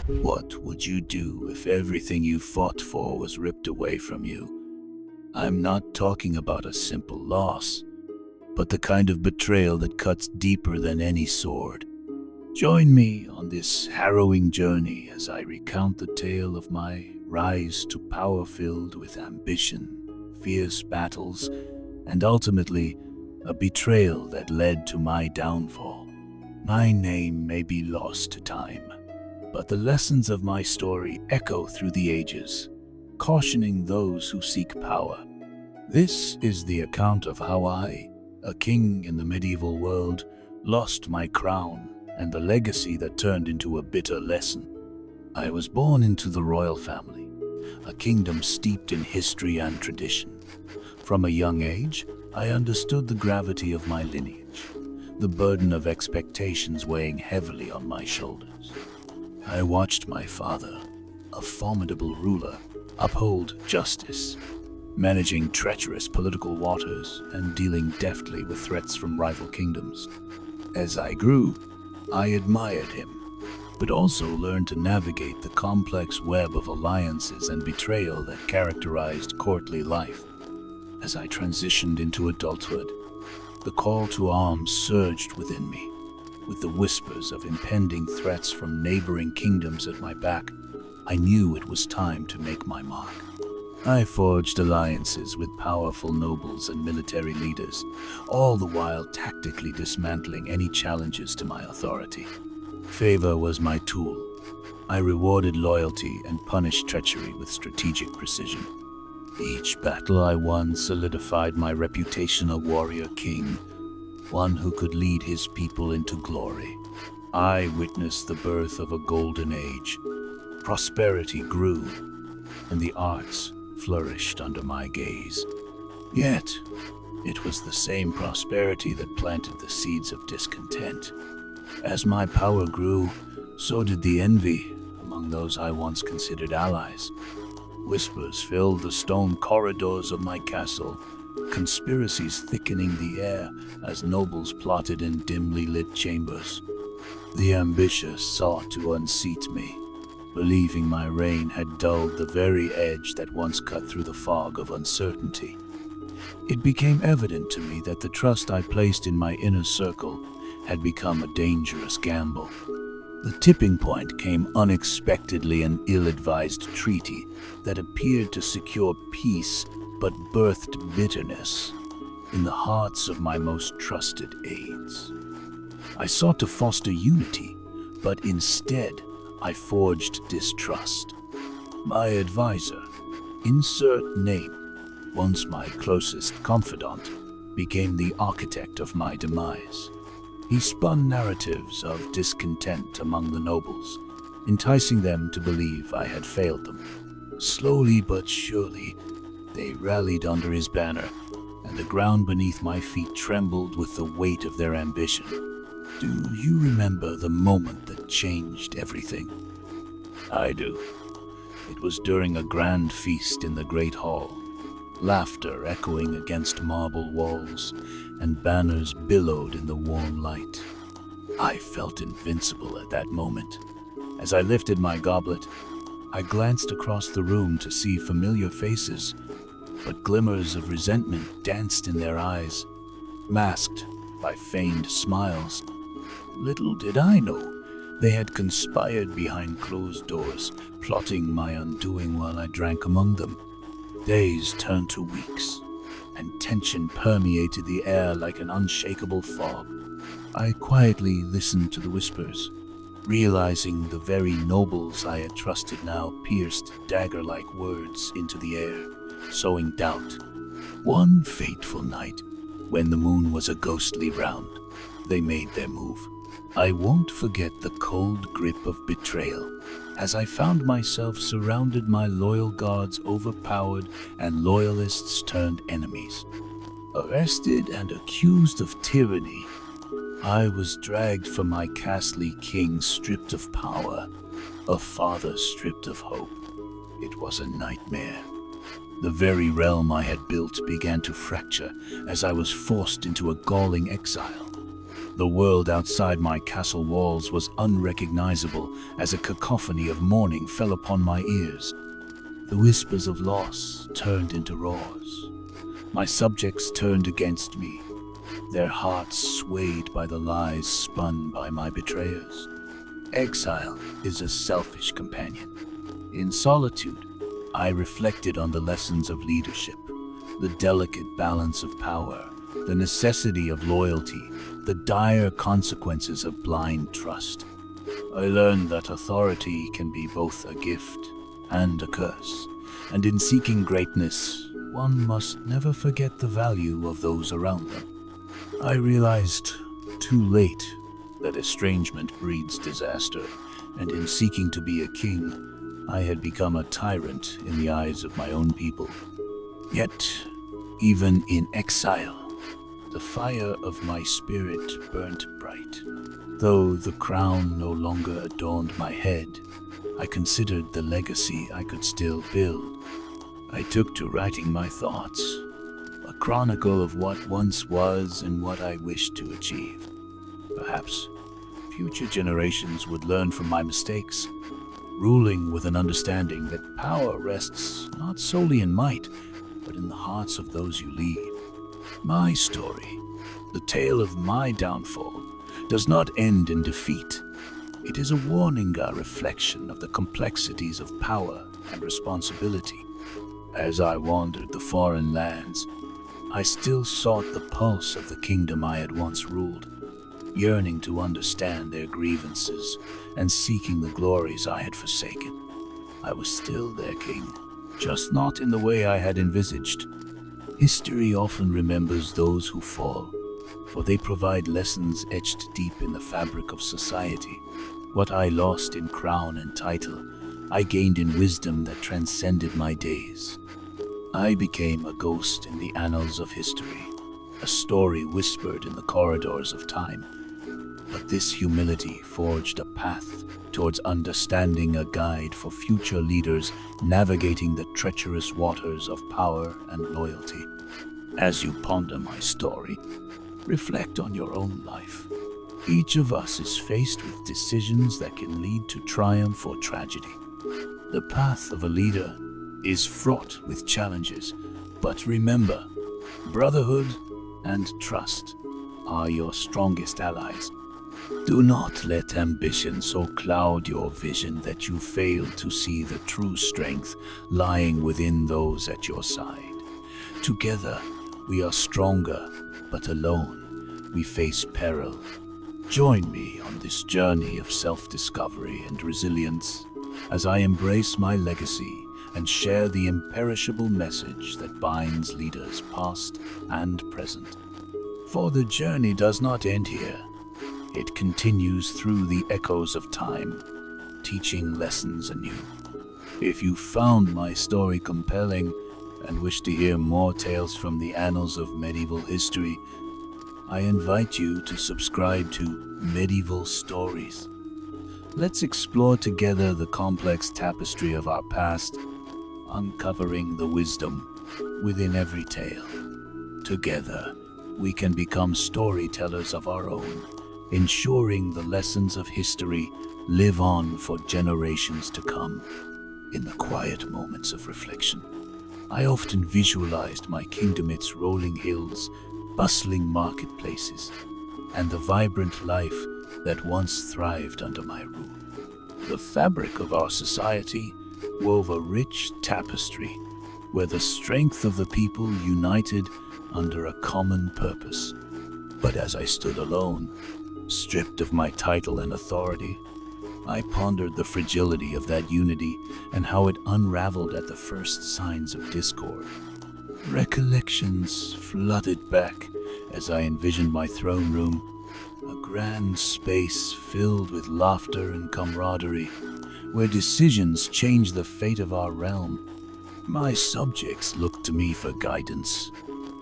What would you do if everything you fought for was ripped away from you? I'm not talking about a simple loss, but the kind of betrayal that cuts deeper than any sword. Join me on this harrowing journey as I recount the tale of my rise to power filled with ambition, fierce battles, and ultimately a betrayal that led to my downfall. My name may be lost to time, but the lessons of my story echo through the ages, cautioning those who seek power. This is the account of how I, a king in the medieval world, lost my crown and the legacy that turned into a bitter lesson. I was born into the royal family, a kingdom steeped in history and tradition. From a young age, I understood the gravity of my lineage, the burden of expectations weighing heavily on my shoulders. I watched my father, a formidable ruler, uphold justice, managing treacherous political waters and dealing deftly with threats from rival kingdoms. As I grew, I admired him, but also learned to navigate the complex web of alliances and betrayal that characterized courtly life. As I transitioned into adulthood, the call to arms surged within me. With the whispers of impending threats from neighboring kingdoms at my back, I knew it was time to make my mark. I forged alliances with powerful nobles and military leaders, all the while tactically dismantling any challenges to my authority. Favor was my tool. I rewarded loyalty and punished treachery with strategic precision. Each battle I won solidified my reputation a warrior king, one who could lead his people into glory. I witnessed the birth of a golden age. Prosperity grew, and the arts flourished under my gaze. Yet, it was the same prosperity that planted the seeds of discontent. As my power grew, so did the envy among those I once considered allies. Whispers filled the stone corridors of my castle, conspiracies thickening the air as nobles plotted in dimly lit chambers. The ambitious sought to unseat me, believing my reign had dulled the very edge that once cut through the fog of uncertainty. It became evident to me that the trust I placed in my inner circle had become a dangerous gamble. The tipping point came unexpectedly, an ill-advised treaty that appeared to secure peace but birthed bitterness in the hearts of my most trusted aides. I sought to foster unity, but instead I forged distrust. My advisor, insert name, once my closest confidant, became the architect of my demise. He spun narratives of discontent among the nobles, enticing them to believe I had failed them. Slowly but surely, they rallied under his banner, and the ground beneath my feet trembled with the weight of their ambition. Do you remember the moment that changed everything? I do. It was during a grand feast in the great hall, laughter echoing against marble walls, and banners billowed in the warm light. I felt invincible at that moment. As I lifted my goblet, I glanced across the room to see familiar faces, but glimmers of resentment danced in their eyes, masked by feigned smiles. Little did I know they had conspired behind closed doors, plotting my undoing while I drank among them. Days turned to weeks, and tension permeated the air like an unshakable fog. I quietly listened to the whispers, realizing the very nobles I had trusted now pierced dagger-like words into the air, sowing doubt. One fateful night, when the moon was a ghostly round, they made their move. I won't forget the cold grip of betrayal, as I found myself surrounded, my loyal guards overpowered and loyalists turned enemies. Arrested and accused of tyranny, I was dragged from my castle king stripped of power, a father stripped of hope. It was a nightmare. The very realm I had built began to fracture as I was forced into a galling exile. The world outside my castle walls was unrecognizable as a cacophony of mourning fell upon my ears. The whispers of loss turned into roars. My subjects turned against me, their hearts swayed by the lies spun by my betrayers. Exile is a selfish companion. In solitude, I reflected on the lessons of leadership, the delicate balance of power, the necessity of loyalty, the dire consequences of blind trust. I learned that authority can be both a gift and a curse, and in seeking greatness, one must never forget the value of those around them. I realized too late that estrangement breeds disaster, and in seeking to be a king, I had become a tyrant in the eyes of my own people. Yet, even in exile, the fire of my spirit burnt bright. Though the crown no longer adorned my head, I considered the legacy I could still build. I took to writing my thoughts, a chronicle of what once was and what I wished to achieve. Perhaps future generations would learn from my mistakes, ruling with an understanding that power rests not solely in might, but in the hearts of those you lead. My story, the tale of my downfall, does not end in defeat. It is a warning, a reflection of the complexities of power and responsibility. As I wandered the foreign lands, I still sought the pulse of the kingdom I had once ruled, yearning to understand their grievances and seeking the glories I had forsaken. I was still their king, just not in the way I had envisaged. History often remembers those who fall, for they provide lessons etched deep in the fabric of society. What I lost in crown and title, I gained in wisdom that transcended my days. I became a ghost in the annals of history, a story whispered in the corridors of time. But this humility forged a path towards understanding, a guide for future leaders navigating the treacherous waters of power and loyalty. As you ponder my story, reflect on your own life. Each of us is faced with decisions that can lead to triumph or tragedy. The path of a leader is fraught with challenges, but remember, brotherhood and trust are your strongest allies. Do not let ambition so cloud your vision that you fail to see the true strength lying within those at your side. Together, we are stronger, but alone, we face peril. Join me on this journey of self-discovery and resilience as I embrace my legacy and share the imperishable message that binds leaders past and present. For the journey does not end here. It continues through the echoes of time, teaching lessons anew. If you found my story compelling and wish to hear more tales from the annals of medieval history, I invite you to subscribe to Medieval Stories. Let's explore together the complex tapestry of our past, uncovering the wisdom within every tale. Together, we can become storytellers of our own, ensuring the lessons of history live on for generations to come. In the quiet moments of reflection, I often visualized my kingdom, its rolling hills, bustling marketplaces, and the vibrant life that once thrived under my rule. The fabric of our society wove a rich tapestry where the strength of the people united under a common purpose. But as I stood alone, stripped of my title and authority, I pondered the fragility of that unity and how it unraveled at the first signs of discord. Recollections flooded back as I envisioned my throne room, a grand space filled with laughter and camaraderie, where decisions changed the fate of our realm. My subjects looked to me for guidance,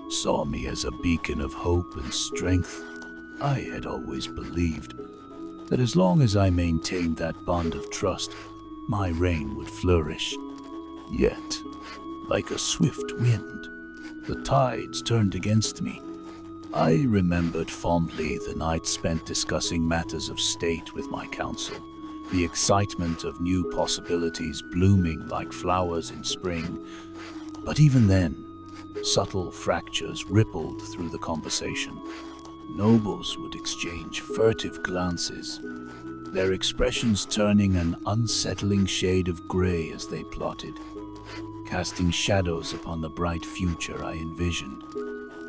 saw me as a beacon of hope and strength. I had always believed that as long as I maintained that bond of trust, my reign would flourish. Yet, like a swift wind, the tides turned against me. I remembered fondly the night spent discussing matters of state with my council, the excitement of new possibilities blooming like flowers in spring. But even then, subtle fractures rippled through the conversation. Nobles would exchange furtive glances, their expressions turning an unsettling shade of gray as they plotted, casting shadows upon the bright future I envisioned.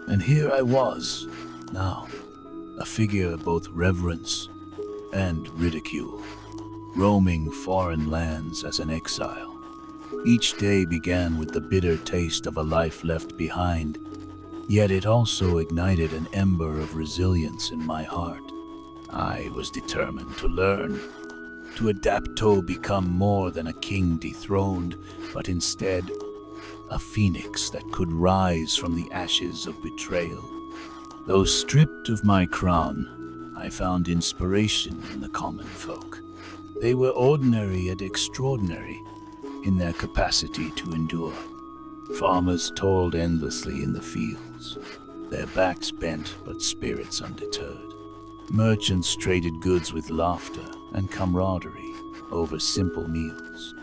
And here I was, now, a figure of both reverence and ridicule, roaming foreign lands as an exile. Each day began with the bitter taste of a life left behind, yet it also ignited an ember of resilience in my heart. I was determined to learn, to adapt to become more than a king dethroned, but instead a phoenix that could rise from the ashes of betrayal. Though stripped of my crown, I found inspiration in the common folk. They were ordinary yet extraordinary in their capacity to endure. Farmers toiled endlessly in the fields, their backs bent but spirits undeterred. Merchants traded goods with laughter and camaraderie over simple meals.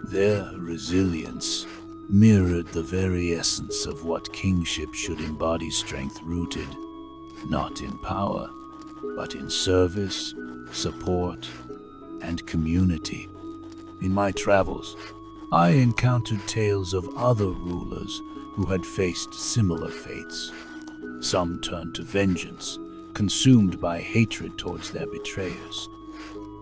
Their resilience mirrored the very essence of what kingship should embody, strength rooted not in power, but in service, support, and community. In my travels, I encountered tales of other rulers who had faced similar fates. Some turned to vengeance, consumed by hatred towards their betrayers.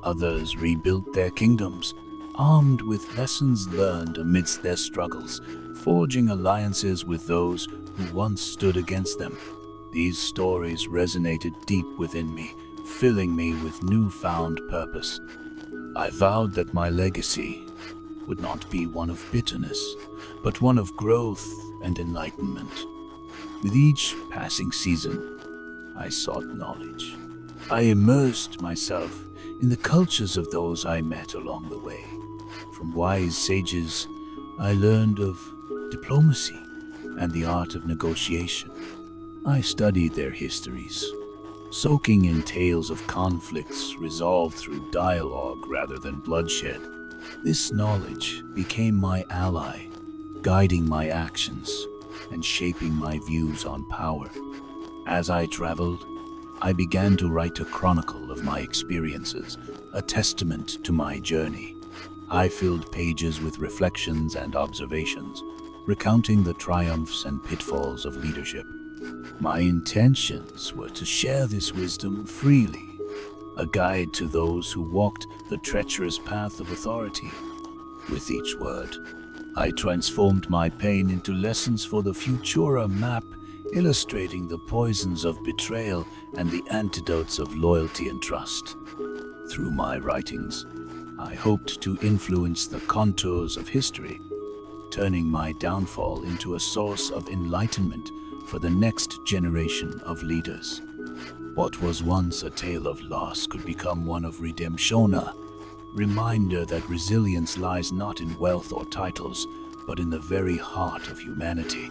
Others rebuilt their kingdoms, armed with lessons learned amidst their struggles, forging alliances with those who once stood against them. These stories resonated deep within me, filling me with newfound purpose. I vowed that my legacy would not be one of bitterness, but one of growth and enlightenment. With each passing season, I sought knowledge. I immersed myself in the cultures of those I met along the way. From wise sages, I learned of diplomacy and the art of negotiation. I studied their histories, soaking in tales of conflicts resolved through dialogue rather than bloodshed. This knowledge became my ally, guiding my actions and shaping my views on power. As I traveled, I began to write a chronicle of my experiences, a testament to my journey. I filled pages with reflections and observations, recounting the triumphs and pitfalls of leadership. My intentions were to share this wisdom freely, a guide to those who walked the treacherous path of authority. With each word, I transformed my pain into lessons for the future, a map illustrating the poisons of betrayal and the antidotes of loyalty and trust. Through my writings, I hoped to influence the contours of history, turning my downfall into a source of enlightenment for the next generation of leaders. What was once a tale of loss could become one of redemption, a reminder that resilience lies not in wealth or titles, but in the very heart of humanity.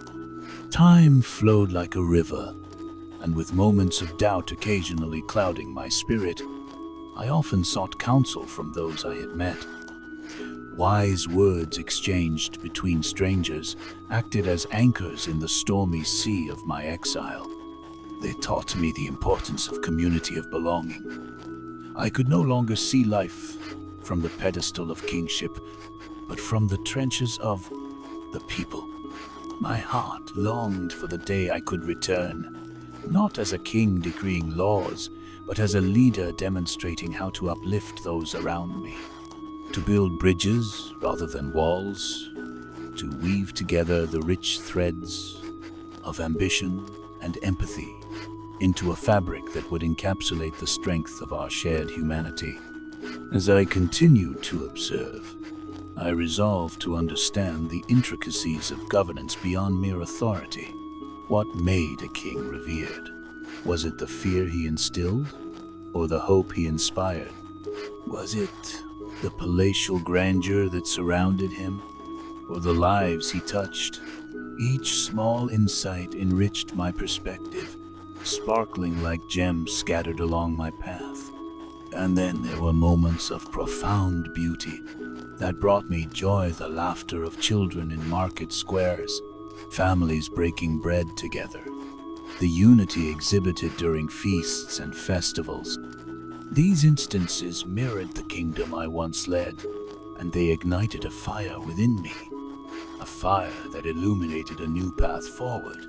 Time flowed like a river, and with moments of doubt occasionally clouding my spirit, I often sought counsel from those I had met. Wise words exchanged between strangers acted as anchors in the stormy sea of my exile. They taught me the importance of community, of belonging. I could no longer see life from the pedestal of kingship, but from the trenches of the people. My heart longed for the day I could return, not as a king decreeing laws, but as a leader demonstrating how to uplift those around me. To build bridges rather than walls, to weave together the rich threads of ambition and empathy into a fabric that would encapsulate the strength of our shared humanity. As I continued to observe, I resolved to understand the intricacies of governance beyond mere authority. What made a king revered? Was it the fear he instilled, or the hope he inspired? Was it the palatial grandeur that surrounded him, or the lives he touched? Each small insight enriched my perspective, sparkling like gems scattered along my path. And then there were moments of profound beauty that brought me joy, the laughter of children in market squares, families breaking bread together, the unity exhibited during feasts and festivals. These instances mirrored the kingdom I once led, and they ignited a fire within me, a fire that illuminated a new path forward,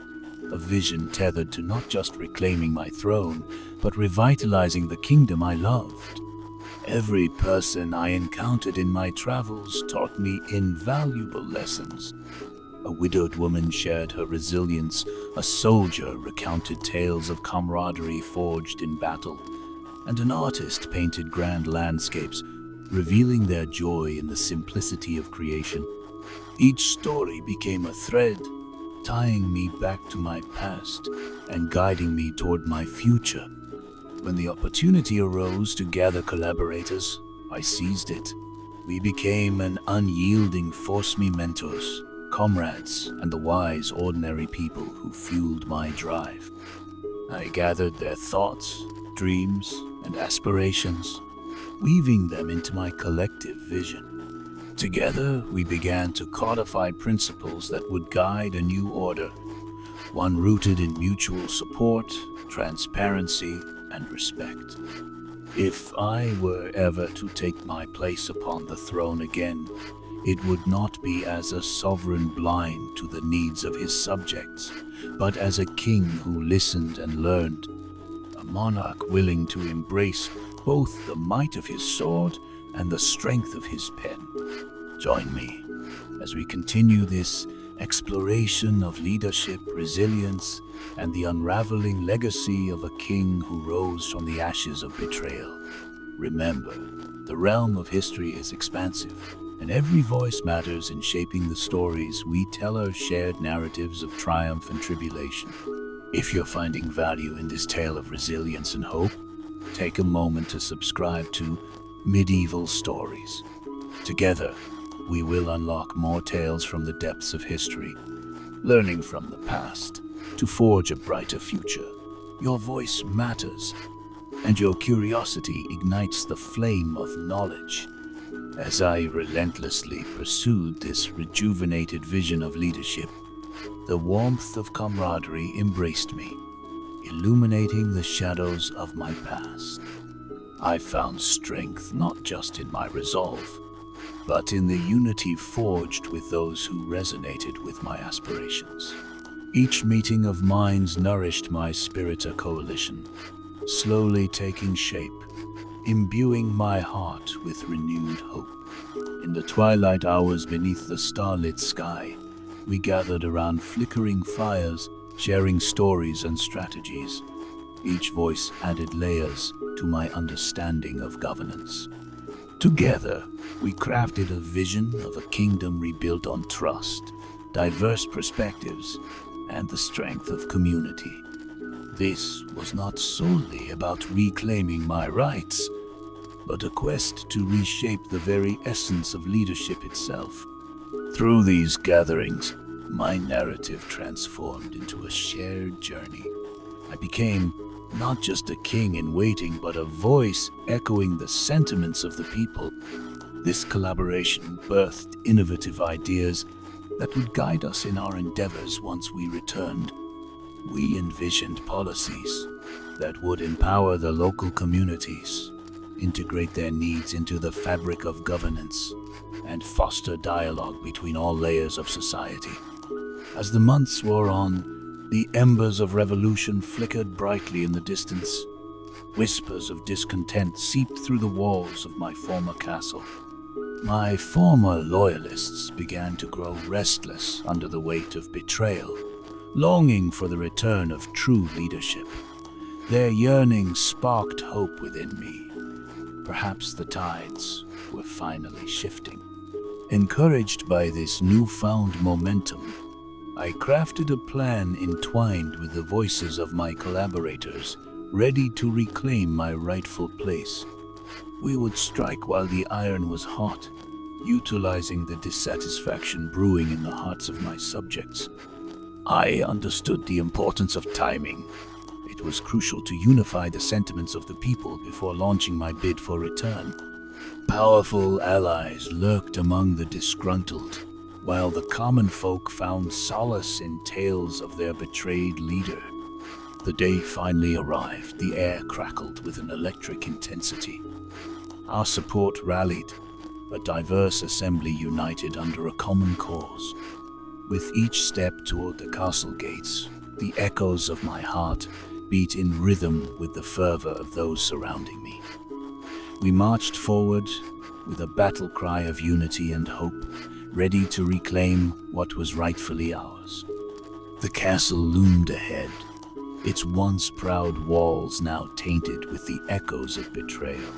a vision tethered to not just reclaiming my throne, but revitalizing the kingdom I loved. Every person I encountered in my travels taught me invaluable lessons. A widowed woman shared her resilience, a soldier recounted tales of camaraderie forged in battle, and an artist painted grand landscapes, revealing their joy in the simplicity of creation. Each story became a thread, tying me back to my past and guiding me toward my future. When the opportunity arose to gather collaborators, I seized it. We became an unyielding force, me mentors, comrades, and the wise, ordinary people who fueled my drive. I gathered their thoughts, dreams, and aspirations, weaving them into my collective vision. Together, we began to codify principles that would guide a new order, one rooted in mutual support, transparency, and respect. If I were ever to take my place upon the throne again, it would not be as a sovereign blind to the needs of his subjects, but as a king who listened and learned, a monarch willing to embrace both the might of his sword and the strength of his pen. Join me as we continue this exploration of leadership, resilience, and the unraveling legacy of a king who rose from the ashes of betrayal. Remember, the realm of history is expansive, and every voice matters in shaping the stories we tell, our shared narratives of triumph and tribulation. If you're finding value in this tale of resilience and hope, take a moment to subscribe to Medieval Stories. Together, we will unlock more tales from the depths of history, learning from the past to forge a brighter future. Your voice matters, and your curiosity ignites the flame of knowledge. As I relentlessly pursued this rejuvenated vision of leadership, the warmth of camaraderie embraced me, illuminating the shadows of my past. I found strength not just in my resolve, but in the unity forged with those who resonated with my aspirations. Each meeting of minds nourished my spirit, a coalition, slowly taking shape, imbuing my heart with renewed hope. In the twilight hours beneath the starlit sky, we gathered around flickering fires, sharing stories and strategies. Each voice added layers to my understanding of governance. Together, we crafted a vision of a kingdom rebuilt on trust, diverse perspectives, and the strength of community. This was not solely about reclaiming my rights, but a quest to reshape the very essence of leadership itself. Through these gatherings, my narrative transformed into a shared journey. I became not just a king in waiting, but a voice echoing the sentiments of the people. This collaboration birthed innovative ideas that would guide us in our endeavors once we returned. We envisioned policies that would empower the local communities, integrate their needs into the fabric of governance, and foster dialogue between all layers of society. As the months wore on, the embers of revolution flickered brightly in the distance. Whispers of discontent seeped through the walls of my former castle. My former loyalists began to grow restless under the weight of betrayal, longing for the return of true leadership. Their yearning sparked hope within me. Perhaps the tides were finally shifting. Encouraged by this newfound momentum, I crafted a plan entwined with the voices of my collaborators, ready to reclaim my rightful place. We would strike while the iron was hot, utilizing the dissatisfaction brewing in the hearts of my subjects. I understood the importance of timing. It it was crucial to unify the sentiments of the people before launching my bid for return. Powerful allies lurked among the disgruntled, while the common folk found solace in tales of their betrayed leader. The day finally arrived. The air crackled with an electric intensity. Our support rallied, a diverse assembly united under a common cause. With each step toward the castle gates, the echoes of my heart beat in rhythm with the fervor of those surrounding me. We marched forward with a battle cry of unity and hope, ready to reclaim what was rightfully ours. The castle loomed ahead, its once proud walls now tainted with the echoes of betrayal.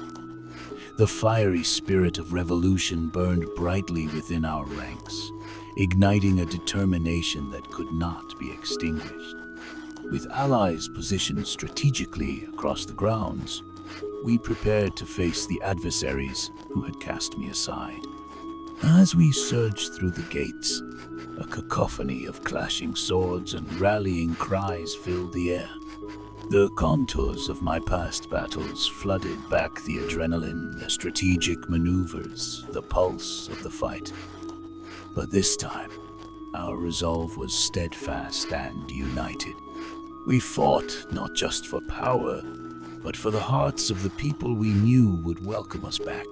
The fiery spirit of revolution burned brightly within our ranks, igniting a determination that could not be extinguished. With allies positioned strategically across the grounds, we prepared to face the adversaries who had cast me aside. As we surged through the gates, a cacophony of clashing swords and rallying cries filled the air. The contours of my past battles flooded back the adrenaline, the strategic maneuvers, the pulse of the fight. But this time, our resolve was steadfast and united. We fought not just for power, but for the hearts of the people we knew would welcome us back.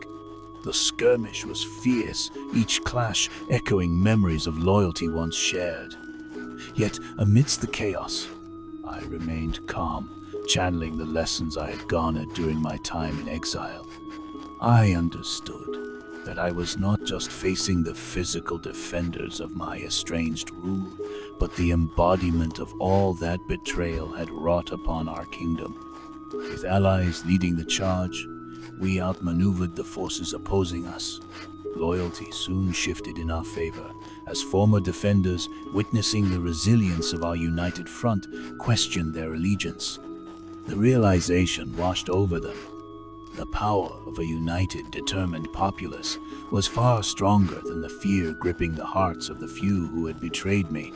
The skirmish was fierce, each clash echoing memories of loyalty once shared. Yet, amidst the chaos, I remained calm, channeling the lessons I had garnered during my time in exile. I understood that I was not just facing the physical defenders of my estranged rule, but the embodiment of all that betrayal had wrought upon our kingdom. With allies leading the charge, we outmaneuvered the forces opposing us. Loyalty soon shifted in our favor, as former defenders, witnessing the resilience of our united front, questioned their allegiance. The realization washed over them. The power of a united, determined populace was far stronger than the fear gripping the hearts of the few who had betrayed me.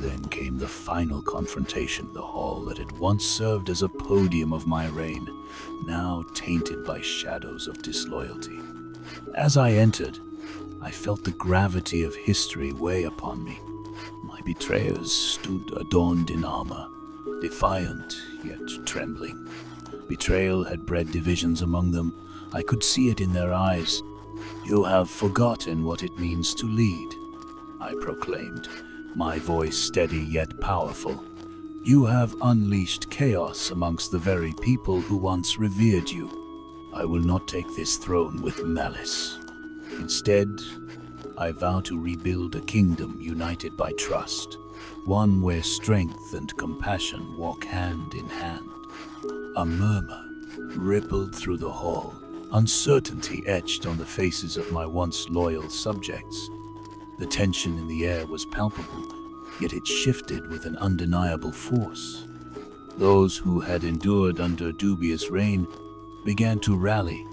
Then came the final confrontation, the hall that had once served as a podium of my reign, now tainted by shadows of disloyalty. As I entered, I felt the gravity of history weigh upon me. My betrayers stood adorned in armor, defiant yet trembling. Betrayal had bred divisions among them. I could see it in their eyes. "You have forgotten what it means to lead," I proclaimed, my voice steady yet powerful. "You have unleashed chaos amongst the very people who once revered you. I will not take this throne with malice. Instead, I vow to rebuild a kingdom united by trust, one where strength and compassion walk hand in hand." A murmur rippled through the hall, uncertainty etched on the faces of my once loyal subjects. The tension in the air was palpable, yet it shifted with an undeniable force. Those who had endured under dubious reign began to rally,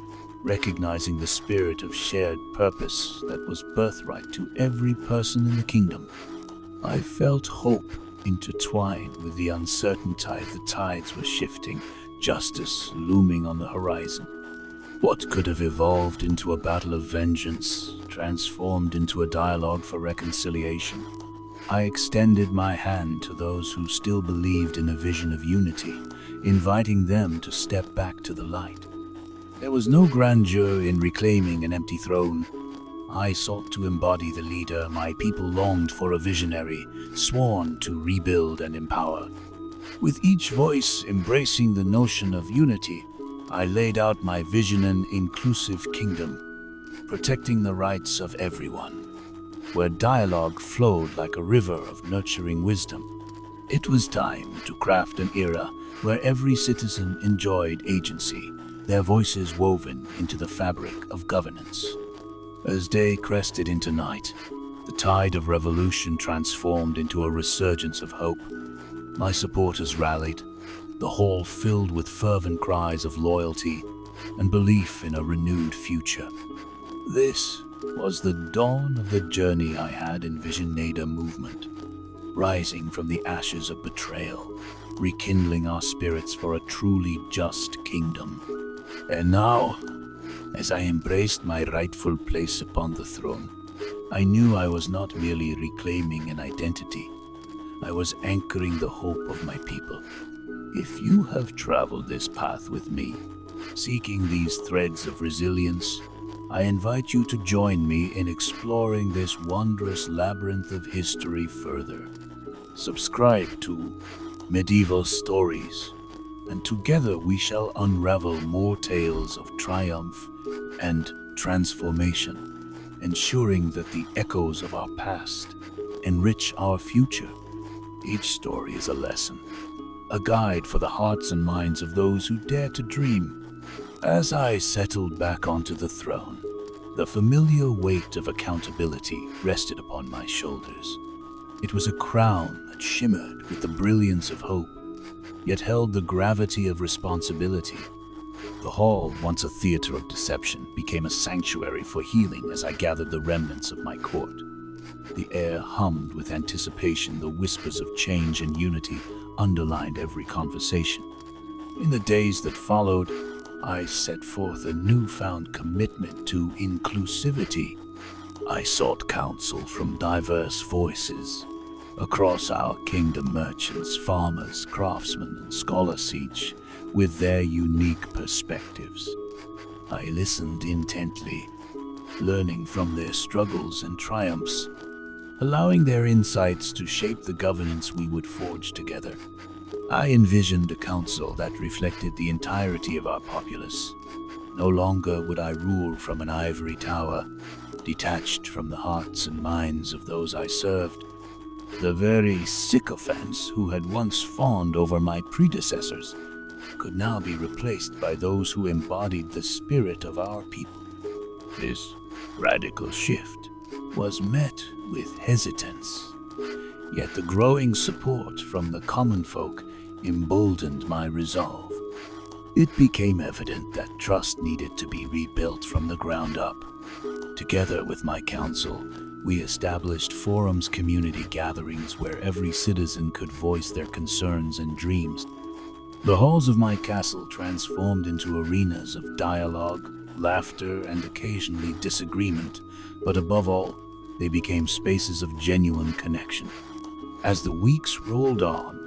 recognizing the spirit of shared purpose that was birthright to every person in the kingdom. I felt hope intertwined with the uncertain tide. The tides were shifting, justice looming on the horizon. What could have evolved into a battle of vengeance, transformed into a dialogue for reconciliation? I extended my hand to those who still believed in a vision of unity, inviting them to step back to the light. There was no grandeur in reclaiming an empty throne. I sought to embody the leader my people longed for, a visionary, sworn to rebuild and empower. With each voice embracing the notion of unity, I laid out my vision: an inclusive kingdom, protecting the rights of everyone, where dialogue flowed like a river of nurturing wisdom. It was time to craft an era where every citizen enjoyed agency, their voices woven into the fabric of governance. As day crested into night, the tide of revolution transformed into a resurgence of hope. My supporters rallied, the hall filled with fervent cries of loyalty and belief in a renewed future. This was the dawn of the journey I had envisioned, a movement rising from the ashes of betrayal, rekindling our spirits for a truly just kingdom. And now, as I embraced my rightful place upon the throne, I knew I was not merely reclaiming an identity. I was anchoring the hope of my people. If you have traveled this path with me, seeking these threads of resilience, I invite you to join me in exploring this wondrous labyrinth of history further. Subscribe to Medieval Stories, and together we shall unravel more tales of triumph and transformation, ensuring that the echoes of our past enrich our future. Each story is a lesson, a guide for the hearts and minds of those who dare to dream. As I settled back onto the throne, the familiar weight of accountability rested upon my shoulders. It was a crown that shimmered with the brilliance of hope, yet held the gravity of responsibility. The hall, once a theater of deception, became a sanctuary for healing as I gathered the remnants of my court. The air hummed with anticipation, the whispers of change and unity underlined every conversation. In the days that followed, I set forth a newfound commitment to inclusivity. I sought counsel from diverse voices across our kingdom: merchants, farmers, craftsmen, and scholars, each with their unique perspectives. I listened intently, learning from their struggles and triumphs, allowing their insights to shape the governance we would forge together. I envisioned a council that reflected the entirety of our populace. No longer would I rule from an ivory tower, detached from the hearts and minds of those I served. The very sycophants who had once fawned over my predecessors could now be replaced by those who embodied the spirit of our people. This radical shift was met with hesitance, yet the growing support from the common folk emboldened my resolve. It became evident that trust needed to be rebuilt from the ground up. Together with my council, we established forums, community gatherings where every citizen could voice their concerns and dreams. The halls of my castle transformed into arenas of dialogue, laughter, and occasionally disagreement, but above all, they became spaces of genuine connection. As the weeks rolled on,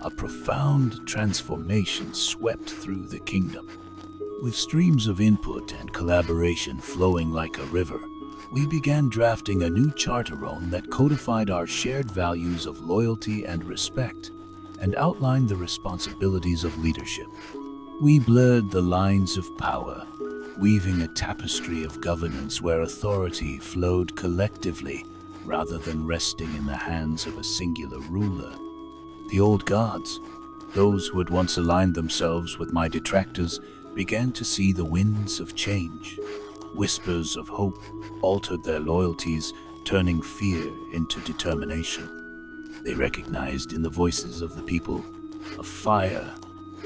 a profound transformation swept through the kingdom. With streams of input and collaboration flowing like a river, we began drafting a new charter that codified our shared values of loyalty and respect and outlined the responsibilities of leadership. We blurred the lines of power, weaving a tapestry of governance where authority flowed collectively rather than resting in the hands of a singular ruler. The old guards, those who had once aligned themselves with my detractors, began to see the winds of change. Whispers of hope altered their loyalties, turning fear into determination. They recognized in the voices of the people a fire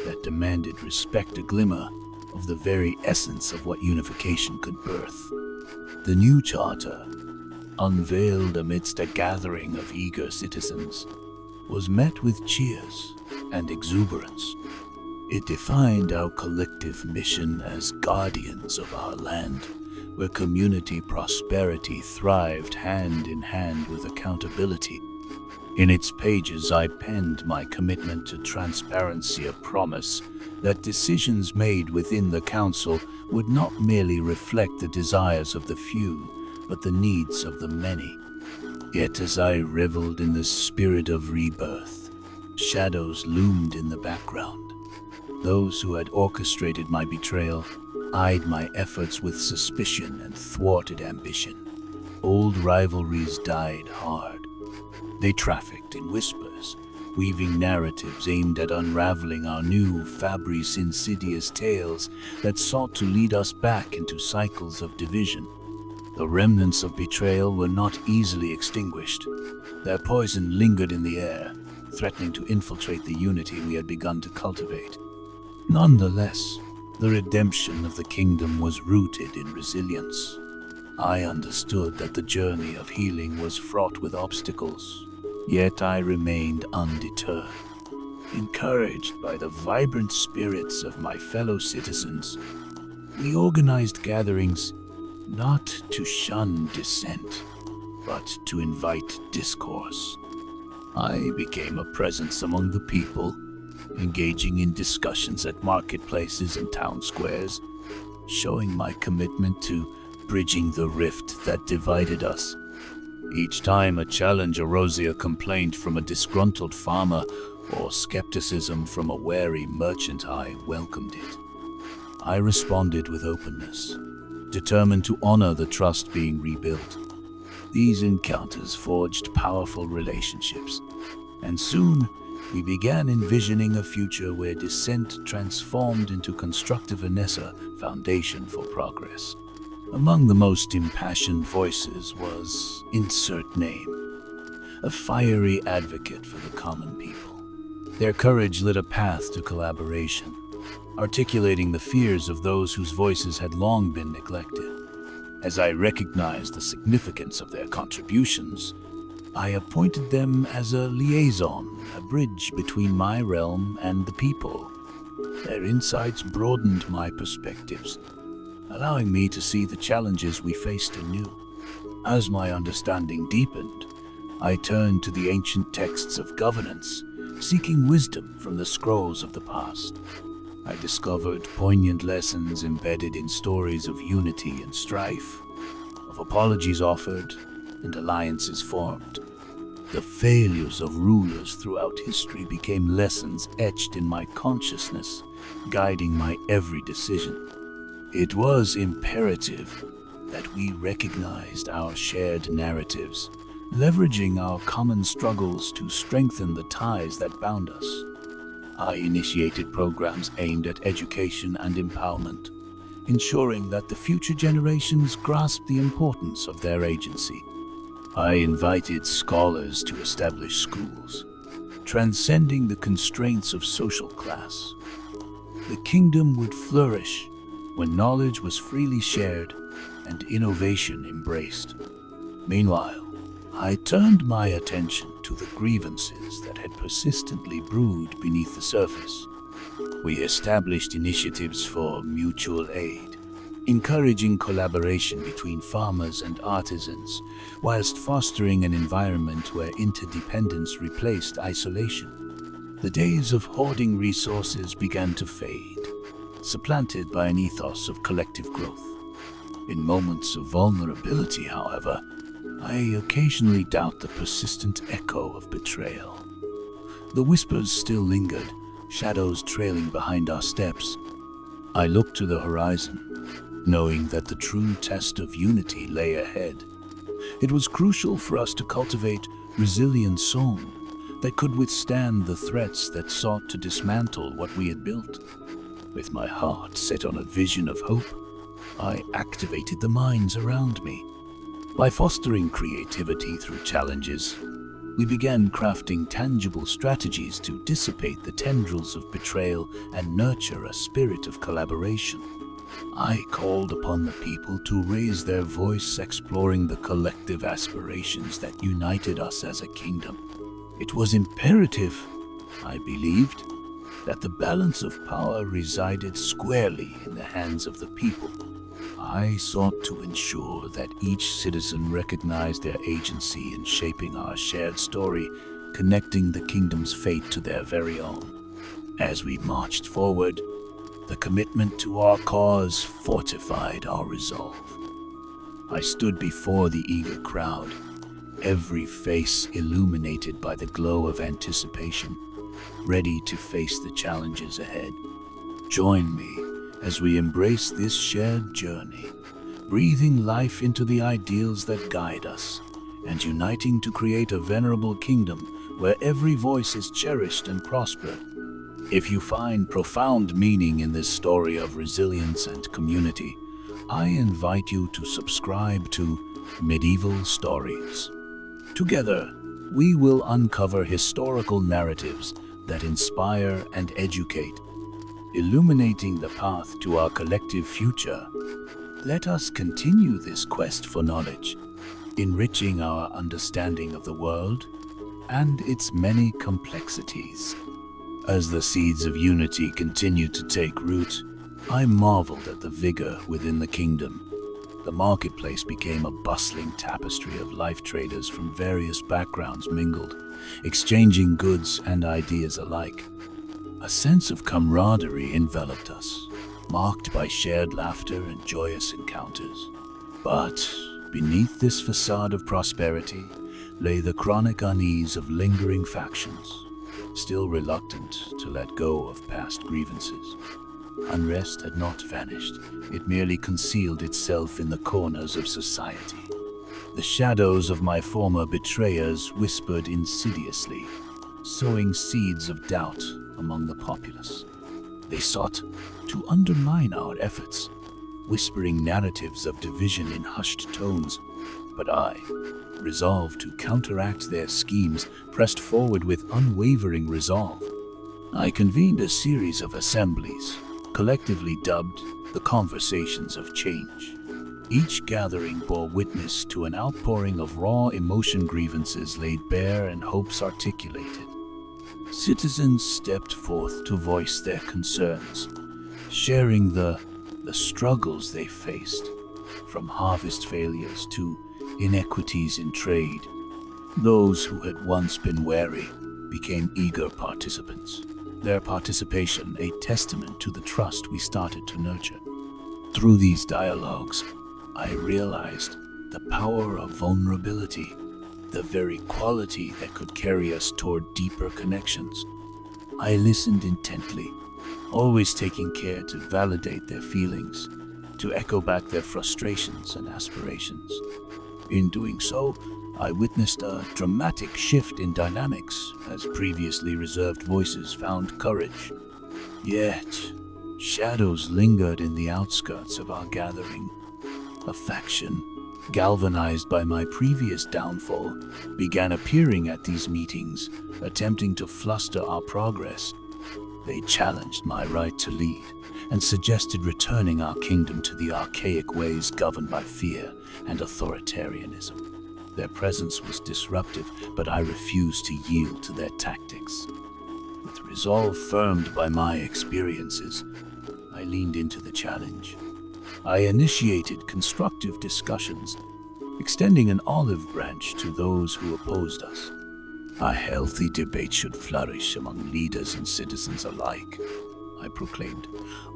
that demanded respect, a glimmer of the very essence of what unification could birth. The new charter, unveiled amidst a gathering of eager citizens, was met with cheers and exuberance. It defined our collective mission as guardians of our land, where community prosperity thrived hand in hand with accountability. In its pages, I penned my commitment to transparency, a promise that decisions made within the council would not merely reflect the desires of the few, but the needs of the many. Yet as I reveled in the spirit of rebirth, shadows loomed in the background. Those who had orchestrated my betrayal eyed my efforts with suspicion and thwarted ambition. Old rivalries died hard. They trafficked in whispers, weaving narratives aimed at unraveling our new Fabri's insidious tales that sought to lead us back into cycles of division. The remnants of betrayal were not easily extinguished. Their poison lingered in the air, threatening to infiltrate the unity we had begun to cultivate. Nonetheless, the redemption of the kingdom was rooted in resilience. I understood that the journey of healing was fraught with obstacles, yet I remained undeterred. Encouraged by the vibrant spirits of my fellow citizens, we organized gatherings not to shun dissent, but to invite discourse. I became a presence among the people, engaging in discussions at marketplaces and town squares, showing my commitment to bridging the rift that divided us. Each time a challenge arose, a complaint from a disgruntled farmer, or skepticism from a wary merchant, I welcomed it. I responded with openness, determined to honor the trust being rebuilt. These encounters forged powerful relationships, and soon we began envisioning a future where dissent transformed into constructive foundation for progress. Among the most impassioned voices was insert name, a fiery advocate for the common people. Their courage lit a path to collaboration, articulating the fears of those whose voices had long been neglected. As I recognized the significance of their contributions, I appointed them as a liaison, a bridge between my realm and the people. Their insights broadened my perspectives, allowing me to see the challenges we faced anew. As my understanding deepened, I turned to the ancient texts of governance, seeking wisdom from the scrolls of the past. I discovered poignant lessons embedded in stories of unity and strife, of apologies offered and alliances formed. The failures of rulers throughout history became lessons etched in my consciousness, guiding my every decision. It was imperative that we recognized our shared narratives, leveraging our common struggles to strengthen the ties that bound us. I initiated programs aimed at education and empowerment, ensuring that the future generations grasped the importance of their agency. I invited scholars to establish schools, transcending the constraints of social class. The kingdom would flourish when knowledge was freely shared and innovation embraced. Meanwhile, I turned my attention to the grievances that had persistently brewed beneath the surface. We established initiatives for mutual aid, encouraging collaboration between farmers and artisans, whilst fostering an environment where interdependence replaced isolation. The days of hoarding resources began to fade, supplanted by an ethos of collective growth. In moments of vulnerability, however, I occasionally doubt the persistent echo of betrayal. The whispers still lingered, shadows trailing behind our steps. I looked to the horizon, knowing that the true test of unity lay ahead. It was crucial for us to cultivate resilient soul that could withstand the threats that sought to dismantle what we had built. With my heart set on a vision of hope, I activated the minds around me. By fostering creativity through challenges, we began crafting tangible strategies to dissipate the tendrils of betrayal and nurture a spirit of collaboration. I called upon the people to raise their voice, exploring the collective aspirations that united us as a kingdom. It was imperative, I believed, that the balance of power resided squarely in the hands of the people. I sought to ensure that each citizen recognized their agency in shaping our shared story, connecting the kingdom's fate to their very own. As we marched forward, the commitment to our cause fortified our resolve. I stood before the eager crowd, every face illuminated by the glow of anticipation, ready to face the challenges ahead. Join me as we embrace this shared journey, breathing life into the ideals that guide us, and uniting to create a venerable kingdom where every voice is cherished and prospered. If you find profound meaning in this story of resilience and community, I invite you to subscribe to Medieval Stories. Together, we will uncover historical narratives that inspire and educate, illuminating the path to our collective future. Let us continue this quest for knowledge, enriching our understanding of the world and its many complexities. As the seeds of unity continued to take root, I marveled at the vigor within the kingdom. The marketplace became a bustling tapestry of life traders from various backgrounds mingled, exchanging goods and ideas alike. A sense of camaraderie enveloped us, marked by shared laughter and joyous encounters. But beneath this facade of prosperity lay the chronic unease of lingering factions, still reluctant to let go of past grievances. Unrest had not vanished, it merely concealed itself in the corners of society. The shadows of my former betrayers whispered insidiously, sowing seeds of doubt among the populace. They sought to undermine our efforts, whispering narratives of division in hushed tones. But I, resolved to counteract their schemes, pressed forward with unwavering resolve. I convened a series of assemblies, collectively dubbed the Conversations of Change. Each gathering bore witness to an outpouring of raw emotion, grievances laid bare and hopes articulated. Citizens stepped forth to voice their concerns, sharing the struggles they faced, from harvest failures to inequities in trade. Those who had once been wary became eager participants, their participation a testament to the trust we started to nurture. Through these dialogues, I realized the power of vulnerability, the very quality that could carry us toward deeper connections. I listened intently, always taking care to validate their feelings, to echo back their frustrations and aspirations. In doing so, I witnessed a dramatic shift in dynamics as previously reserved voices found courage. Yet, shadows lingered in the outskirts of our gathering. A faction, galvanized by my previous downfall, began appearing at these meetings, attempting to fluster our progress. They challenged my right to lead and suggested returning our kingdom to the archaic ways governed by fear and authoritarianism. Their presence was disruptive, but I refused to yield to their tactics. With resolve firmed by my experiences, I leaned into the challenge. I initiated constructive discussions, extending an olive branch to those who opposed us. A healthy debate should flourish among leaders and citizens alike, I proclaimed.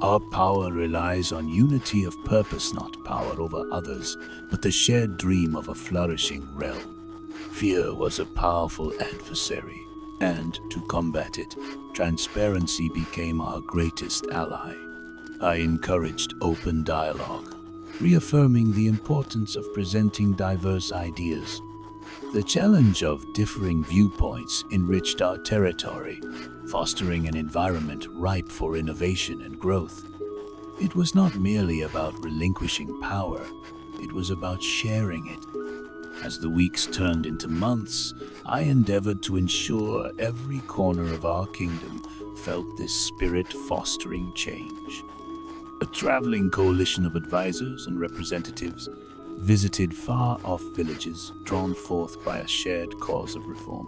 Our power relies on unity of purpose, not power over others, but the shared dream of a flourishing realm. Fear was a powerful adversary, and to combat it, transparency became our greatest ally. I encouraged open dialogue, reaffirming the importance of presenting diverse ideas. The challenge of differing viewpoints enriched our territory, fostering an environment ripe for innovation and growth. It was not merely about relinquishing power, it was about sharing it. As the weeks turned into months, I endeavored to ensure every corner of our kingdom felt this spirit-fostering change. A traveling coalition of advisors and representatives visited far-off villages drawn forth by a shared cause of reform.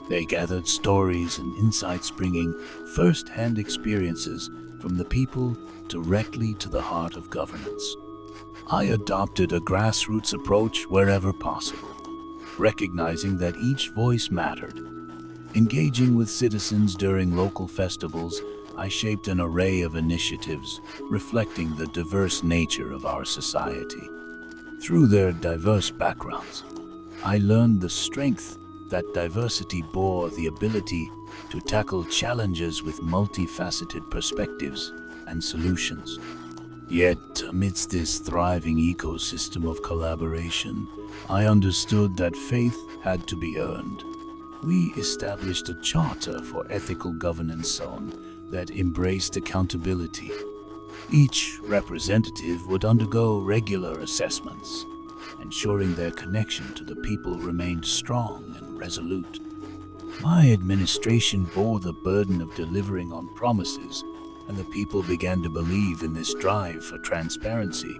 They gathered stories and insights, bringing first-hand experiences from the people directly to the heart of governance. I adopted a grassroots approach wherever possible, recognizing that each voice mattered. Engaging with citizens during local festivals, I shaped an array of initiatives reflecting the diverse nature of our society. Through their diverse backgrounds, I learned the strength that diversity bore, the ability to tackle challenges with multifaceted perspectives and solutions. Yet, amidst this thriving ecosystem of collaboration, I understood that faith had to be earned. We established a charter for ethical governance zone that embraced accountability. Each representative would undergo regular assessments, ensuring their connection to the people remained strong and resolute. My administration bore the burden of delivering on promises, and the people began to believe in this drive for transparency.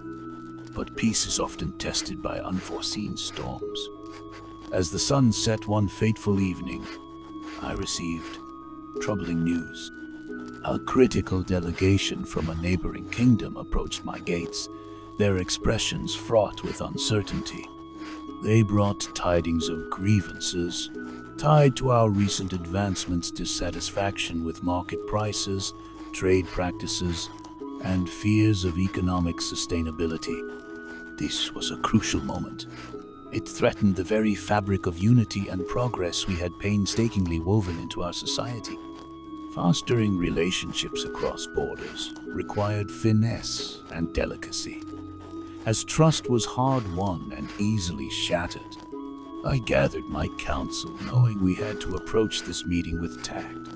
But peace is often tested by unforeseen storms. As the sun set one fateful evening, I received troubling news. A critical delegation from a neighboring kingdom approached my gates, their expressions fraught with uncertainty. They brought tidings of grievances tied to our recent advancements, dissatisfaction with market prices, trade practices, and fears of economic sustainability. This was a crucial moment. It threatened the very fabric of unity and progress we had painstakingly woven into our society. Fostering relationships across borders required finesse and delicacy. As trust was hard-won and easily shattered, I gathered my counsel, knowing we had to approach this meeting with tact.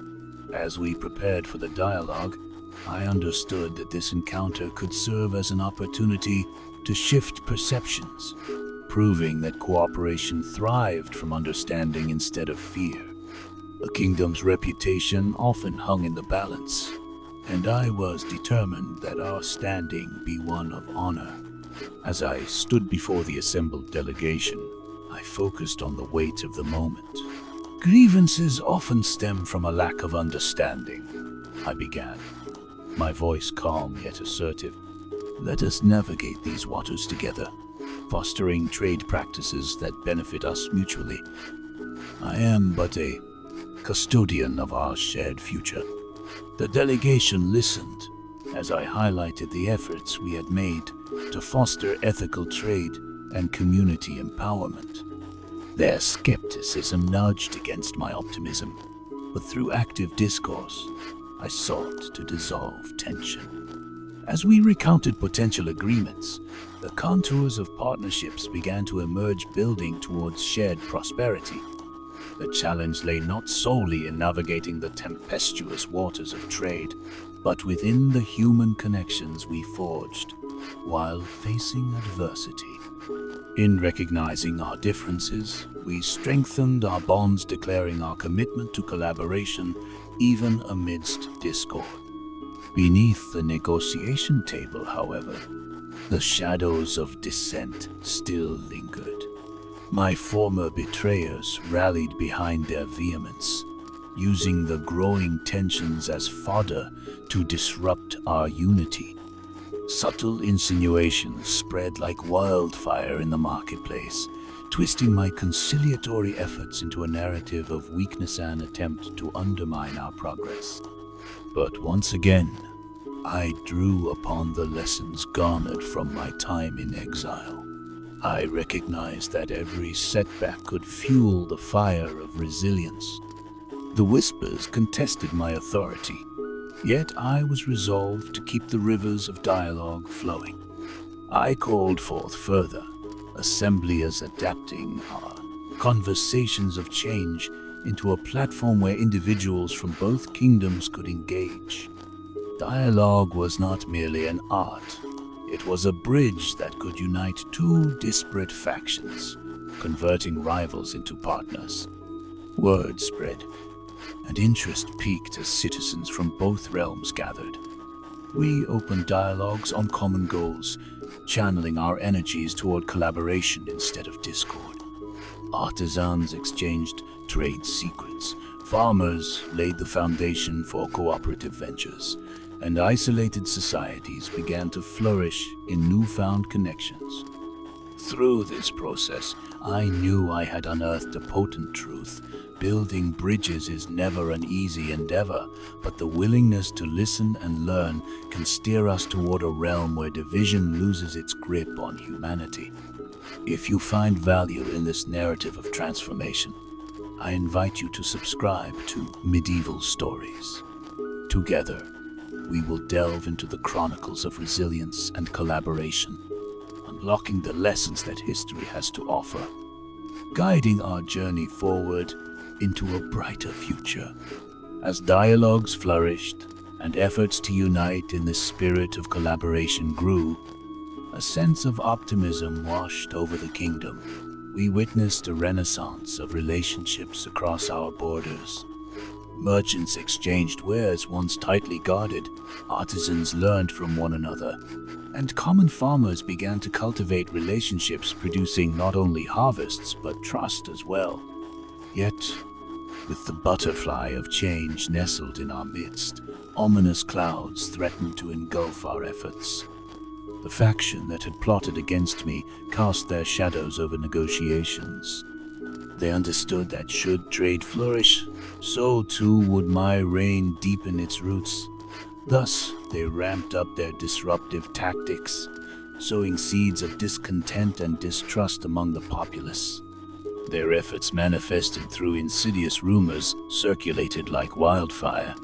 As we prepared for the dialogue, I understood that this encounter could serve as an opportunity to shift perceptions, proving that cooperation thrived from understanding instead of fear. A kingdom's reputation often hung in the balance, and I was determined that our standing be one of honor. As I stood before the assembled delegation, I focused on the weight of the moment. Grievances often stem from a lack of understanding, I began, my voice calm yet assertive. Let us navigate these waters together, fostering trade practices that benefit us mutually. I am but a custodian of our shared future. The delegation listened as I highlighted the efforts we had made to foster ethical trade and community empowerment. Their skepticism nudged against my optimism, but through active discourse, I sought to dissolve tension. As we recounted potential agreements, the contours of partnerships began to emerge, building towards shared prosperity. The challenge lay not solely in navigating the tempestuous waters of trade, but within the human connections we forged while facing adversity. In recognizing our differences, we strengthened our bonds, declaring our commitment to collaboration even amidst discord. Beneath the negotiation table, however, the shadows of dissent still lingered. My former betrayers rallied behind their vehemence, using the growing tensions as fodder to disrupt our unity. Subtle insinuations spread like wildfire in the marketplace, twisting my conciliatory efforts into a narrative of weakness and attempt to undermine our progress. But once again, I drew upon the lessons garnered from my time in exile. I recognized that every setback could fuel the fire of resilience. The whispers contested my authority, yet I was resolved to keep the rivers of dialogue flowing. I called forth further, assemblies adapting our conversations of change into a platform where individuals from both kingdoms could engage. Dialogue was not merely an art, it was a bridge that could unite two disparate factions, converting rivals into partners. Word spread, and interest peaked as citizens from both realms gathered. We opened dialogues on common goals, channeling our energies toward collaboration instead of discord. Artisans exchanged trade secrets, farmers laid the foundation for cooperative ventures, and isolated societies began to flourish in newfound connections. Through this process, I knew I had unearthed a potent truth. Building bridges is never an easy endeavor, but the willingness to listen and learn can steer us toward a realm where division loses its grip on humanity. If you find value in this narrative of transformation, I invite you to subscribe to Medieval Stories. Together, we will delve into the chronicles of resilience and collaboration, unlocking the lessons that history has to offer, guiding our journey forward into a brighter future. As dialogues flourished and efforts to unite in the spirit of collaboration grew, a sense of optimism washed over the kingdom. We witnessed a renaissance of relationships across our borders. Merchants exchanged wares once tightly guarded, artisans learned from one another, and common farmers began to cultivate relationships, producing not only harvests but trust as well. Yet, With the butterfly of change nestled in our midst, ominous clouds threatened to engulf our efforts. The faction that had plotted against me cast their shadows over negotiations. They understood that should trade flourish, so too would my reign deepen its roots. Thus, they ramped up their disruptive tactics, sowing seeds of discontent and distrust among the populace. Their efforts manifested through insidious rumors circulated like wildfire.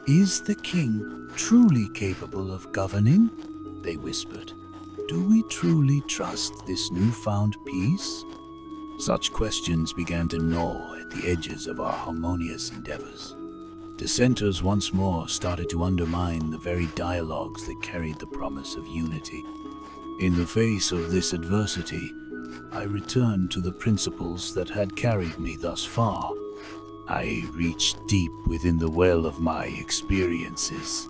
"Is the king truly capable of governing?" they whispered. "Do we truly trust this newfound peace?" Such questions began to gnaw at the edges of our harmonious endeavors. Dissenters once more started to undermine the very dialogues that carried the promise of unity. In the face of this adversity, I returned to the principles that had carried me thus far. I reached deep within the well of my experiences,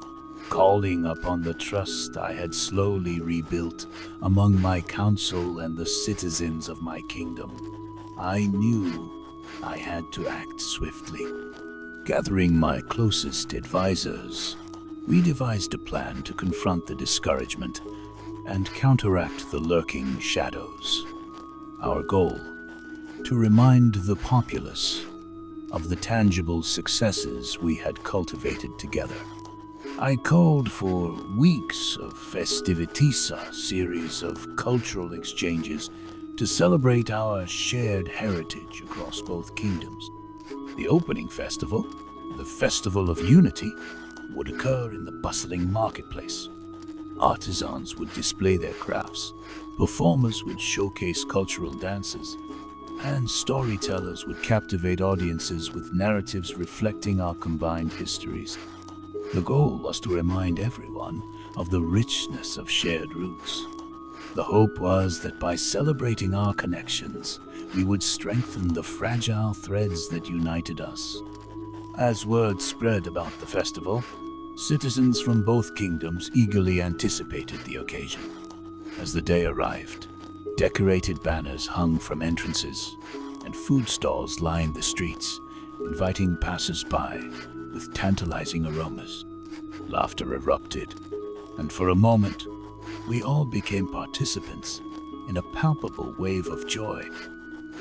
calling upon the trust I had slowly rebuilt among my council and the citizens of my kingdom. I knew I had to act swiftly. Gathering my closest advisors, we devised a plan to confront the discouragement and counteract the lurking shadows. Our goal: to remind the populace of the tangible successes we had cultivated together. I called for weeks of festivities, a series of cultural exchanges to celebrate our shared heritage across both kingdoms. The opening festival, the Festival of Unity, would occur in the bustling marketplace. Artisans would display their crafts, performers would showcase cultural dances, and storytellers would captivate audiences with narratives reflecting our combined histories. The goal was to remind everyone of the richness of shared roots. The hope was that by celebrating our connections, we would strengthen the fragile threads that united us. As word spread about the festival, citizens from both kingdoms eagerly anticipated the occasion. As the day arrived, decorated banners hung from entrances, and food stalls lined the streets, inviting passers-by with tantalizing aromas. Laughter erupted, and for a moment, we all became participants in a palpable wave of joy.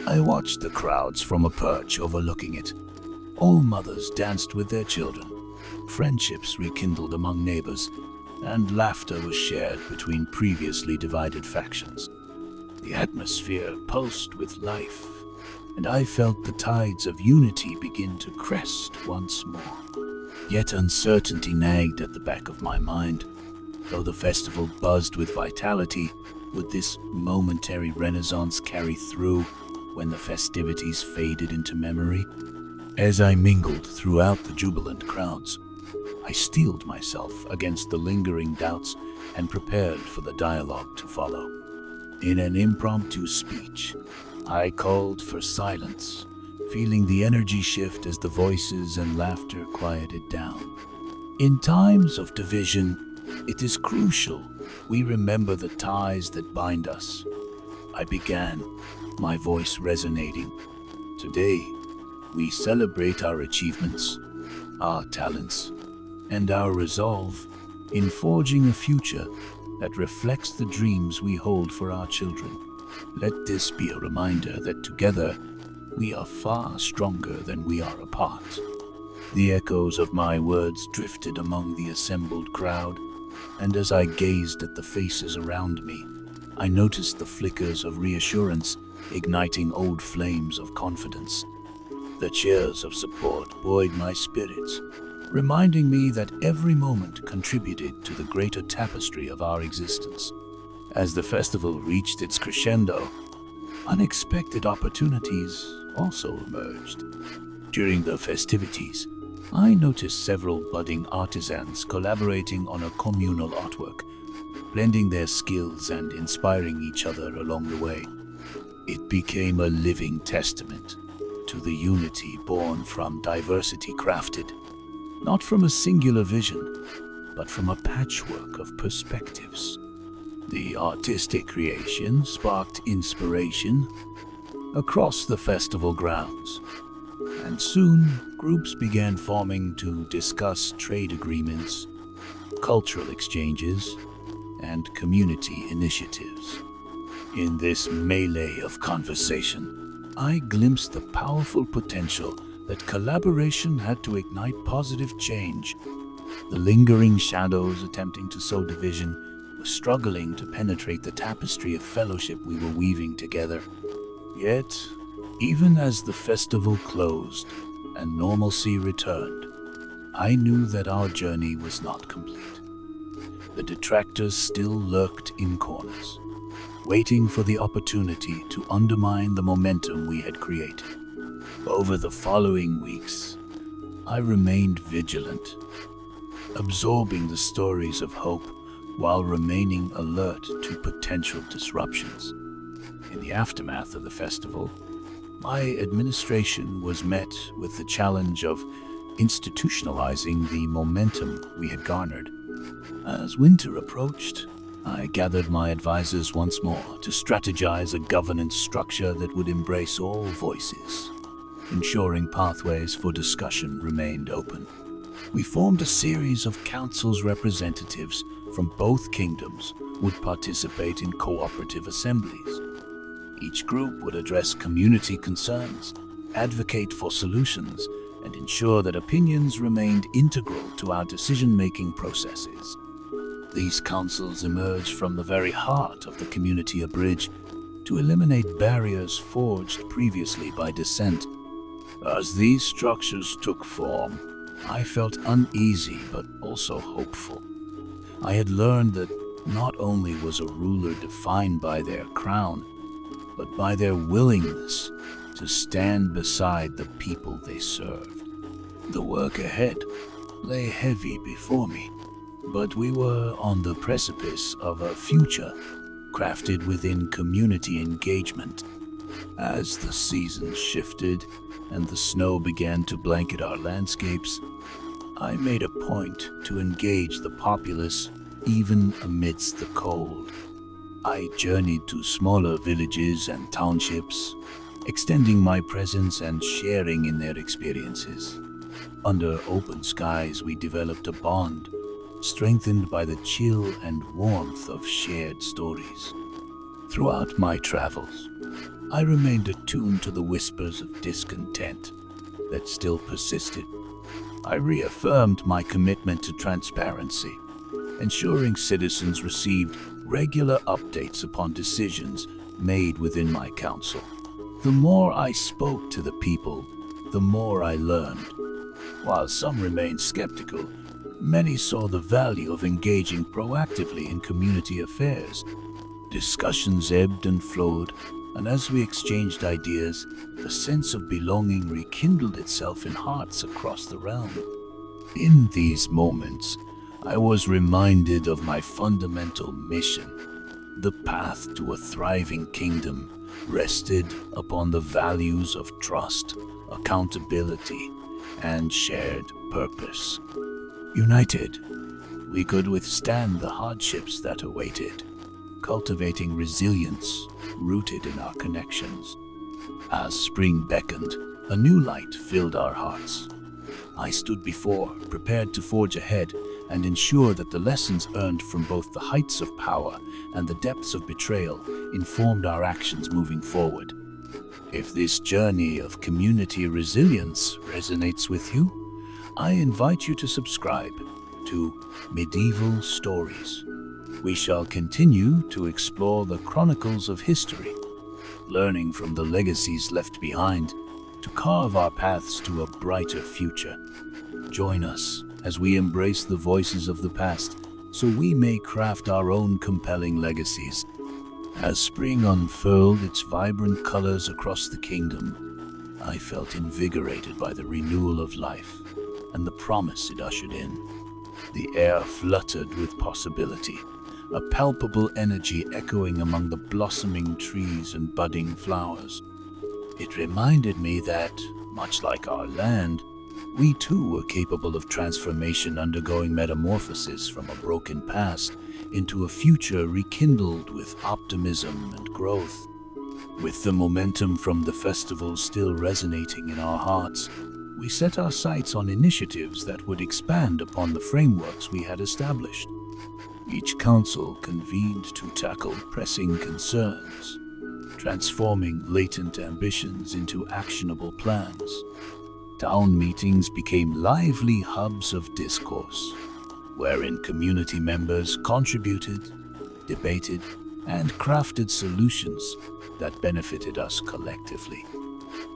I watched the crowds from a perch overlooking it. All mothers danced with their children, friendships rekindled among neighbors, and laughter was shared between previously divided factions. The atmosphere pulsed with life, and I felt the tides of unity begin to crest once more. Yet uncertainty nagged at the back of my mind. Though the festival buzzed with vitality, would this momentary renaissance carry through when the festivities faded into memory? As I mingled throughout the jubilant crowds, I steeled myself against the lingering doubts and prepared for the dialogue to follow. In an impromptu speech, I called for silence, feeling the energy shift as the voices and laughter quieted down. In times of division, it is crucial we remember the ties that bind us. I began, my voice resonating. Today, we celebrate our achievements, our talents, and our resolve in forging a future that reflects the dreams we hold for our children. Let this be a reminder that together we are far stronger than we are apart. The echoes of my words drifted among the assembled crowd, and as I gazed at the faces around me, I noticed the flickers of reassurance igniting old flames of confidence. The cheers of support buoyed my spirits, reminding me that every moment contributed to the greater tapestry of our existence. As the festival reached its crescendo, unexpected opportunities also emerged. During the festivities, I noticed several budding artisans collaborating on a communal artwork, blending their skills and inspiring each other along the way. It became a living testament to the unity born from diversity crafted, not from a singular vision, but from a patchwork of perspectives. The artistic creation sparked inspiration across the festival grounds, And soon, groups began forming to discuss trade agreements, cultural exchanges, and community initiatives. In this melee of conversation, I glimpsed the powerful potential that collaboration had to ignite positive change. The lingering shadows attempting to sow division were struggling to penetrate the tapestry of fellowship we were weaving together. Yet, even as the festival closed and normalcy returned, I knew that our journey was not complete. The detractors still lurked in corners, waiting for the opportunity to undermine the momentum we had created. Over the following weeks, I remained vigilant, absorbing the stories of hope while remaining alert to potential disruptions. In the aftermath of the festival, my administration was met with the challenge of institutionalizing the momentum we had garnered. As winter approached, I gathered my advisors once more to strategize a governance structure that would embrace all voices, ensuring pathways for discussion remained open. We formed a series of council's representatives from both kingdoms would participate in cooperative assemblies. Each group would address community concerns, advocate for solutions, and ensure that opinions remained integral to our decision-making processes. These councils emerged from the very heart of the community bridge to eliminate barriers forged previously by dissent. As these structures took form, I felt uneasy but also hopeful. I had learned that not only was a ruler defined by their crown, but by their willingness to stand beside the people they served. The work ahead lay heavy before me, but we were on the precipice of a future crafted within community engagement. As the seasons shifted and the snow began to blanket our landscapes, I made a point to engage the populace even amidst the cold. I journeyed to smaller villages and townships, extending my presence and sharing in their experiences. Under open skies, we developed a bond, strengthened by the chill and warmth of shared stories. Throughout my travels, I remained attuned to the whispers of discontent that still persisted. I reaffirmed my commitment to transparency, ensuring citizens received regular updates upon decisions made within my council. The more I spoke to the people, the more I learned. While some remained skeptical, many saw the value of engaging proactively in community affairs. Discussions ebbed and flowed, and as we exchanged ideas, a sense of belonging rekindled itself in hearts across the realm. In these moments, I was reminded of my fundamental mission. The path to a thriving kingdom rested upon the values of trust, accountability, and shared purpose. United, we could withstand the hardships that awaited, cultivating resilience rooted in our connections. As spring beckoned, a new light filled our hearts. I stood before, prepared to forge ahead and ensure that the lessons earned from both the heights of power and the depths of betrayal informed our actions moving forward. If this journey of community resilience resonates with you, I invite you to subscribe to Medieval Stories. We shall continue to explore the chronicles of history, learning from the legacies left behind to carve our paths to a brighter future. Join us as we embrace the voices of the past so we may craft our own compelling legacies. As spring unfurled its vibrant colors across the kingdom, I felt invigorated by the renewal of life and the promise it ushered in. The air fluttered with possibility, a palpable energy echoing among the blossoming trees and budding flowers. It reminded me that, much like our land, we too were capable of transformation, undergoing metamorphosis from a broken past into a future rekindled with optimism and growth. With the momentum from the festival still resonating in our hearts, we set our sights on initiatives that would expand upon the frameworks we had established. Each council convened to tackle pressing concerns, transforming latent ambitions into actionable plans. Town meetings became lively hubs of discourse, wherein community members contributed, debated, and crafted solutions that benefited us collectively.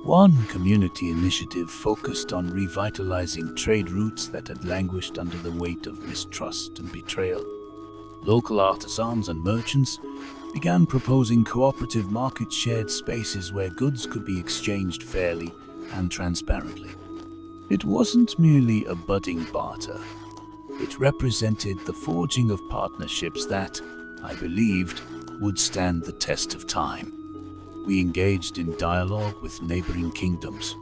One community initiative focused on revitalizing trade routes that had languished under the weight of mistrust and betrayal. Local artisans and merchants began proposing cooperative market-shared spaces where goods could be exchanged fairly and transparently. It wasn't merely a budding barter. It represented the forging of partnerships that, I believed, would stand the test of time. We engaged in dialogue with neighboring kingdoms,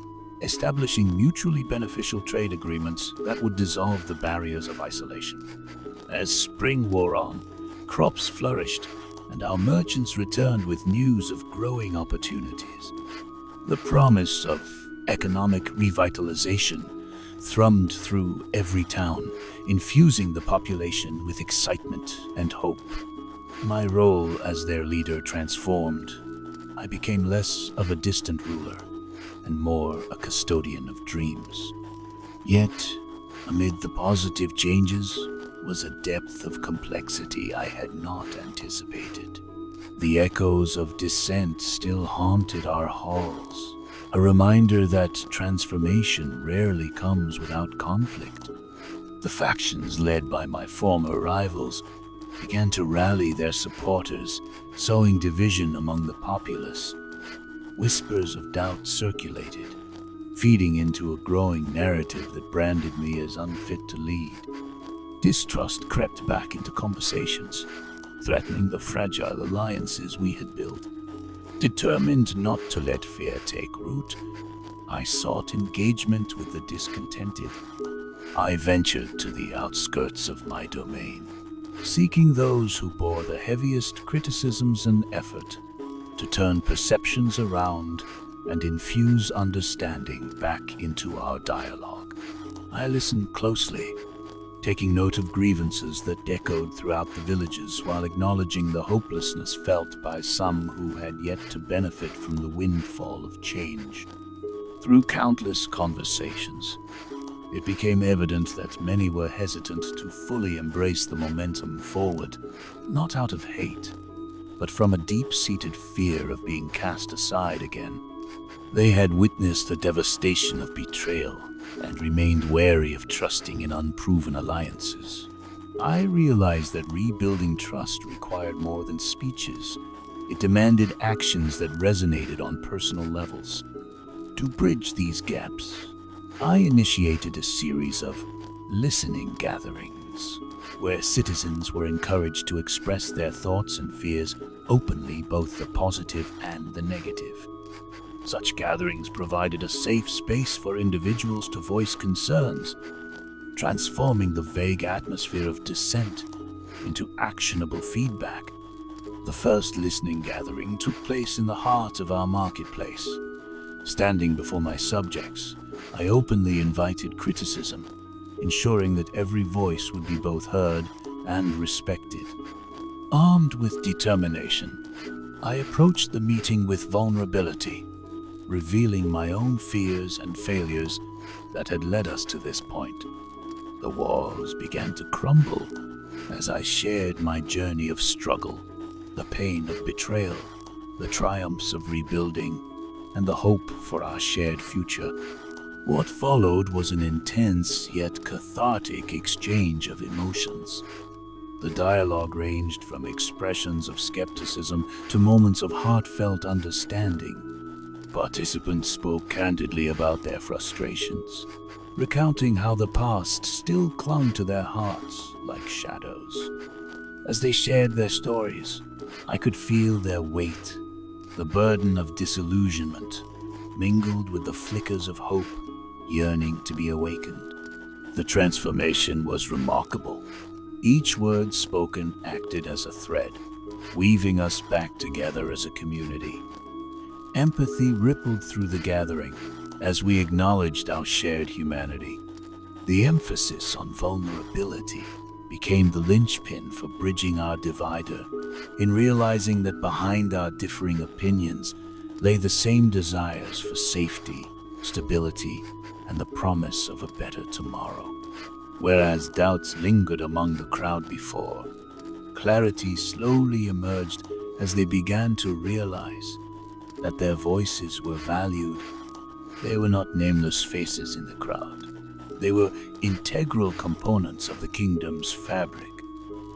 establishing mutually beneficial trade agreements that would dissolve the barriers of isolation. As spring wore on, crops flourished, and our merchants returned with news of growing opportunities. The promise of economic revitalization thrummed through every town, infusing the population with excitement and hope. My role as their leader transformed. I became less of a distant ruler and more a custodian of dreams. Yet, amid the positive changes, was a depth of complexity I had not anticipated. The echoes of dissent still haunted our halls, a reminder that transformation rarely comes without conflict. The factions led by my former rivals began to rally their supporters, sowing division among the populace. Whispers of doubt circulated, feeding into a growing narrative that branded me as unfit to lead. Distrust crept back into conversations, threatening the fragile alliances we had built. Determined not to let fear take root, I sought engagement with the discontented. I ventured to the outskirts of my domain, seeking those who bore the heaviest criticisms and effort to turn perceptions around and infuse understanding back into our dialogue. I listened closely, taking note of grievances that echoed throughout the villages while acknowledging the hopelessness felt by some who had yet to benefit from the windfall of change. Through countless conversations, it became evident that many were hesitant to fully embrace the momentum forward, not out of hate, but from a deep-seated fear of being cast aside again. They had witnessed the devastation of betrayal and remained wary of trusting in unproven alliances. I realized that rebuilding trust required more than speeches. It demanded actions that resonated on personal levels. To bridge these gaps, I initiated a series of listening gatherings, where citizens were encouraged to express their thoughts and fears openly, both the positive and the negative. Such gatherings provided a safe space for individuals to voice concerns, transforming the vague atmosphere of dissent into actionable feedback. The first listening gathering took place in the heart of our marketplace. Standing before my subjects, I openly invited criticism, ensuring that every voice would be both heard and respected. Armed with determination, I approached the meeting with vulnerability, revealing my own fears and failures that had led us to this point. The walls began to crumble as I shared my journey of struggle, the pain of betrayal, the triumphs of rebuilding, and the hope for our shared future. What followed was an intense yet cathartic exchange of emotions. The dialogue ranged from expressions of skepticism to moments of heartfelt understanding. Participants spoke candidly about their frustrations, recounting how the past still clung to their hearts like shadows. As they shared their stories, I could feel their weight, the burden of disillusionment, mingled with the flickers of hope yearning to be awakened. The transformation was remarkable. Each word spoken acted as a thread, weaving us back together as a community. Empathy rippled through the gathering as we acknowledged our shared humanity. The emphasis on vulnerability became the linchpin for bridging our divider, in realizing that behind our differing opinions lay the same desires for safety, stability, and the promise of a better tomorrow. Whereas doubts lingered among the crowd before, clarity slowly emerged as they began to realize that their voices were valued. They were not nameless faces in the crowd. They were integral components of the kingdom's fabric.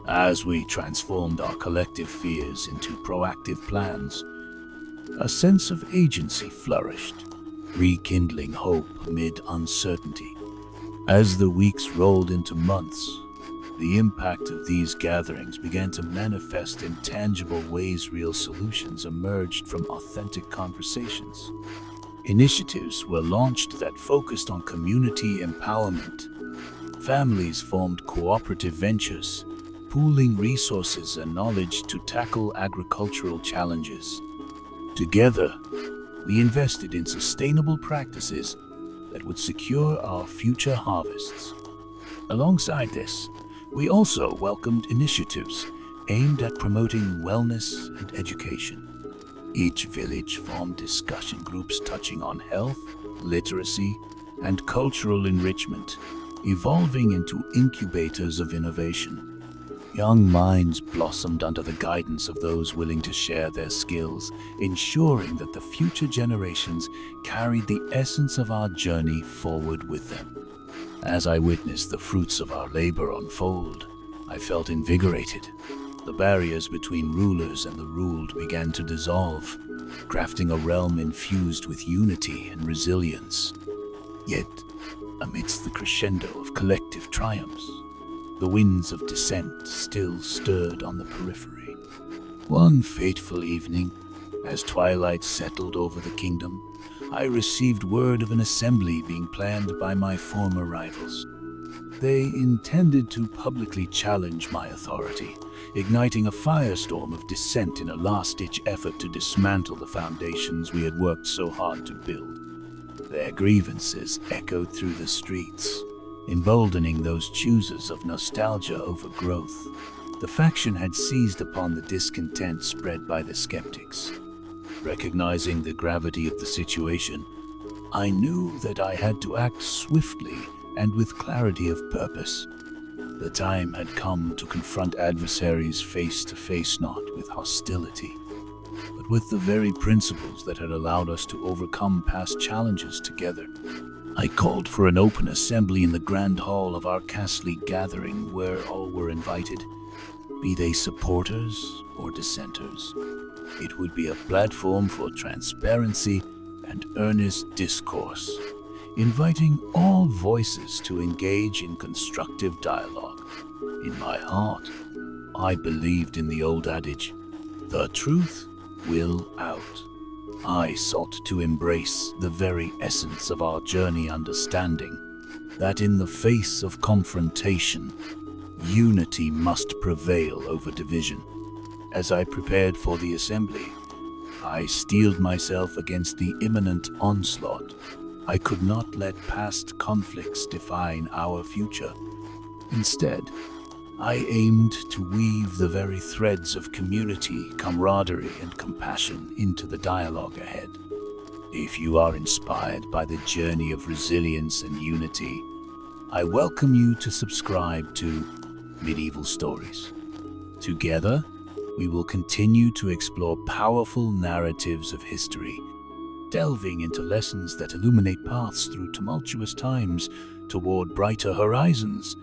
As we transformed our collective fears into proactive plans, a sense of agency flourished, rekindling hope amid uncertainty. As the weeks rolled into months, the impact of these gatherings began to manifest in tangible ways. Real solutions emerged from authentic conversations. Initiatives were launched that focused on community empowerment. Families formed cooperative ventures, pooling resources and knowledge to tackle agricultural challenges. Together, we invested in sustainable practices that would secure our future harvests. Alongside this, we also welcomed initiatives aimed at promoting wellness and education. Each village formed discussion groups touching on health, literacy, and cultural enrichment, evolving into incubators of innovation. Young minds blossomed under the guidance of those willing to share their skills, ensuring that the future generations carried the essence of our journey forward with them. As I witnessed the fruits of our labor unfold, I felt invigorated. The barriers between rulers and the ruled began to dissolve, crafting a realm infused with unity and resilience. Yet, amidst the crescendo of collective triumphs, the winds of dissent still stirred on the periphery. One fateful evening, as twilight settled over the kingdom, I received word of an assembly being planned by my former rivals. They intended to publicly challenge my authority, igniting a firestorm of dissent in a last-ditch effort to dismantle the foundations we had worked so hard to build. Their grievances echoed through the streets, emboldening those choosers of nostalgia over growth. The faction had seized upon the discontent spread by the skeptics. Recognizing the gravity of the situation, I knew that I had to act swiftly and with clarity of purpose. The time had come to confront adversaries face to face, not with hostility, but with the very principles that had allowed us to overcome past challenges together. I called for an open assembly in the grand hall of our castle gathering, where all were invited, be they supporters or dissenters. It would be a platform for transparency and earnest discourse, inviting all voices to engage in constructive dialogue. In my heart, I believed in the old adage, the truth will out. I sought to embrace the very essence of our journey, understanding that in the face of confrontation, unity must prevail over division. As I prepared for the assembly, I steeled myself against the imminent onslaught. I could not let past conflicts define our future. Instead, I aimed to weave the very threads of community, camaraderie, and compassion into the dialogue ahead. If you are inspired by the journey of resilience and unity, I welcome you to subscribe to Medieval Stories. Together, we will continue to explore powerful narratives of history, delving into lessons that illuminate paths through tumultuous times toward brighter horizons.